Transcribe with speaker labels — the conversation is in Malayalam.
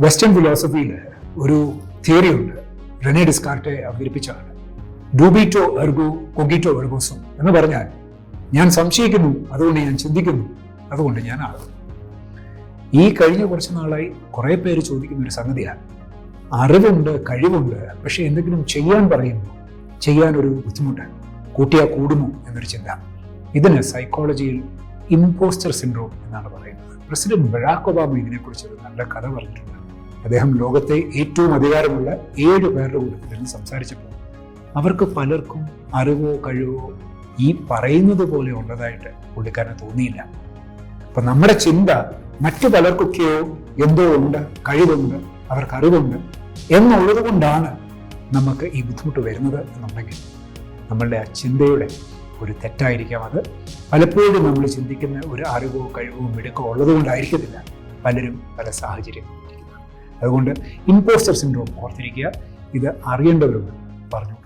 Speaker 1: വെസ്റ്റേൺ ഫിലോസഫിയിൽ ഒരു തിയറി ഉണ്ട്, റെനെ ഡിസ്കാർട്ടെ അവതരിപ്പിച്ചാണ്. ഡൂബിറ്റോ എർഗോ കൊഗിറ്റോ എർഗോസം എന്ന് പറഞ്ഞാൽ ഞാൻ സംശയിക്കുന്നു, അതുകൊണ്ട് ഞാൻ ചിന്തിക്കുന്നു, അതുകൊണ്ട് ഞാൻ ആകുന്നു. ഈ കഴിഞ്ഞ കുറച്ച് നാളായി കുറേ പേര് ചോദിക്കുന്ന ഒരു സംഗതിയാണ്, അറിവുണ്ട്, കഴിവുണ്ട്, പക്ഷെ എന്തെങ്കിലും ചെയ്യാൻ പറയുമ്പോൾ ചെയ്യാനൊരു ബുദ്ധിമുട്ടാണ്, കൂട്ടിയാൽ കൂടുമോ എന്നൊരു ചിന്ത. ഇതിന് സൈക്കോളജിയിൽ ഇമ്പോസ്റ്റർ സിൻഡ്രോം എന്നാണ് പറയുന്നത്. പ്രസിഡന്റ് ബറാക് ഒബാമ ഇതിനെക്കുറിച്ച് ഒരു നല്ല കഥ പറഞ്ഞിട്ടുണ്ട്. അദ്ദേഹം ലോകത്തെ ഏറ്റവും അധികാരമുള്ള 7 പേരുടെ കൂട്ടത്തിൽ നിന്ന് സംസാരിച്ചപ്പോൾ അവർക്ക് പലർക്കും അറിവോ കഴിവോ ഈ പറയുന്നത് പോലെ ഉള്ളതായിട്ട് പുള്ളിക്കാരന് തോന്നിയില്ല. അപ്പൊ നമ്മുടെ ചിന്ത മറ്റു പലർക്കൊക്കെയോ എന്തോ ഉണ്ട്, കഴിവുണ്ട്, അവർക്ക് അറിവുണ്ട് എന്നുള്ളത് കൊണ്ടാണ് നമുക്ക് ഈ ബുദ്ധിമുട്ട് വരുന്നത് എന്നുണ്ടെങ്കിൽ നമ്മളുടെ ആ ചിന്തയുടെ ഒരു തെറ്റായിരിക്കാം അത്. പലപ്പോഴും നമ്മൾ ചിന്തിക്കുന്ന ഒരു അറിവോ കഴിവോ മിടുക്കോ ഉള്ളത് കൊണ്ടായിരിക്കത്തില്ല പലരും പല സാഹചര്യങ്ങളും. അതുകൊണ്ട് ഇമ്പോസ്റ്റർ സിൻഡ്രോം ഓർത്തിരിക്കുക, ഇത് അറിയേണ്ടവരുണ്ട് പറഞ്ഞു.